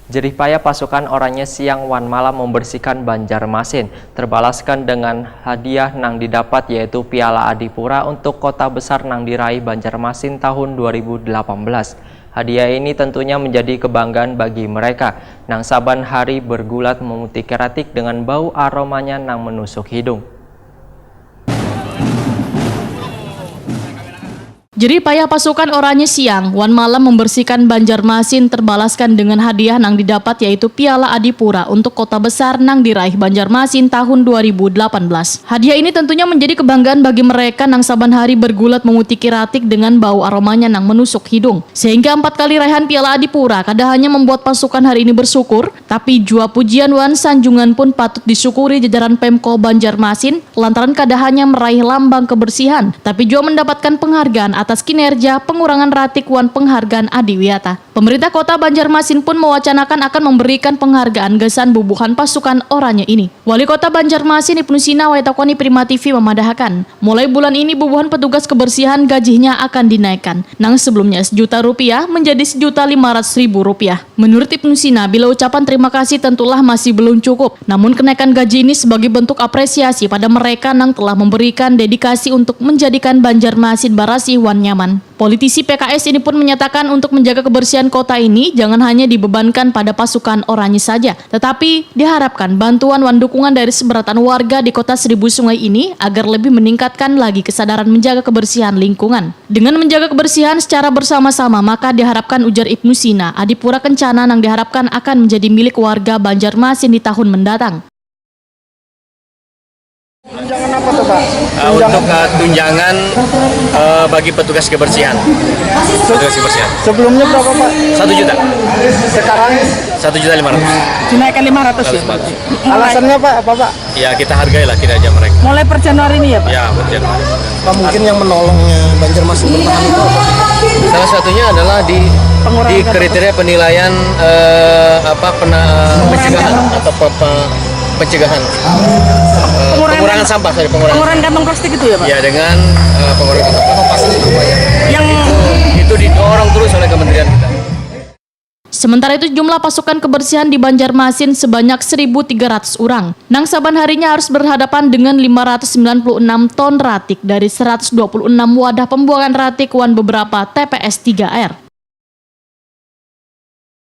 Jerih payah pasukan Oranye siang wan malam membersihkan Banjarmasin, terbalaskan dengan hadiah nang didapat yaitu Piala Adipura untuk kota besar nang diraih Banjarmasin tahun 2018. Hadiah ini tentunya menjadi kebanggaan bagi mereka, nang saban hari bergulat memutih keratik dengan bau aromanya nang menusuk hidung. Jerih payah pasukan Oranye siang, wan malam membersihkan Banjarmasin terbalaskan dengan hadiah nang didapat yaitu Piala Adipura untuk kota besar nang diraih Banjarmasin tahun 2018. Hadiah ini tentunya menjadi kebanggaan bagi mereka nang saban hari bergulat memutih kiratik dengan bau aromanya nang menusuk hidung. Sehingga 4 kali raihan Piala Adipura kada hanya membuat pasukan hari ini bersyukur, tapi jua pujian wan sanjungan pun patut disyukuri jajaran Pemko Banjarmasin lantaran kada hanya meraih lambang kebersihan, tapi juga mendapatkan penghargaan atas kinerja pengurangan ratik wan penghargaan Adiwiyata. Pemerintah kota Banjarmasin pun mewacanakan akan memberikan penghargaan gesan bubuhan pasukan Oranye ini. Wali kota Banjarmasin Ibnu Sina Waitakoni Prima TV memadahkan, mulai bulan ini bubuhan petugas kebersihan gajinya akan dinaikkan, nang sebelumnya Rp1.000.000 menjadi Rp1.500.000. Menurut Ibnu Sina, bila ucapan terima kasih tentulah masih belum cukup, namun kenaikan gaji ini sebagai bentuk apresiasi pada mereka nang telah memberikan dedikasi untuk menjadikan Banjarmasin barasi wan nyaman. Politisi PKS ini pun menyatakan untuk menjaga kebersihan kota ini jangan hanya dibebankan pada pasukan Oranye saja, tetapi diharapkan bantuan wan dukungan dari seberatan warga di kota Seribu Sungai ini agar lebih meningkatkan lagi kesadaran menjaga kebersihan lingkungan. Dengan menjaga kebersihan secara bersama-sama, maka diharapkan, ujar Ibnu Sina, Adipura Kencana yang diharapkan akan menjadi milik warga Banjarmasin di tahun mendatang. Tunjangan apa tuh Pak? Untuk tunjangan bagi petugas kebersihan. Sebelumnya berapa Pak? 1 juta. Sekarang 1.500.000. Dinaikkan 500 ya? alasannya Pak apa Pak? Ya kita hargailah kinerja mereka. Mulai per Januari ini ya Pak? Ya betul. Pak, mungkin yang menolongnya Banjarmasin bertahan itu apa? Salah satunya adalah di kriteria penilaian pencegahan atau pencegahan pengurangan sampah, Pengurangan kantong plastik itu ya Pak? Ya dengan pengurangan sampah Yang itu didorong terus oleh kementerian kita. Sementara itu jumlah pasukan kebersihan di Banjarmasin sebanyak 1.300 orang. Nang saban harinya harus berhadapan dengan 596 ton ratik dari 126 wadah pembuangan ratik wan beberapa TPS 3R.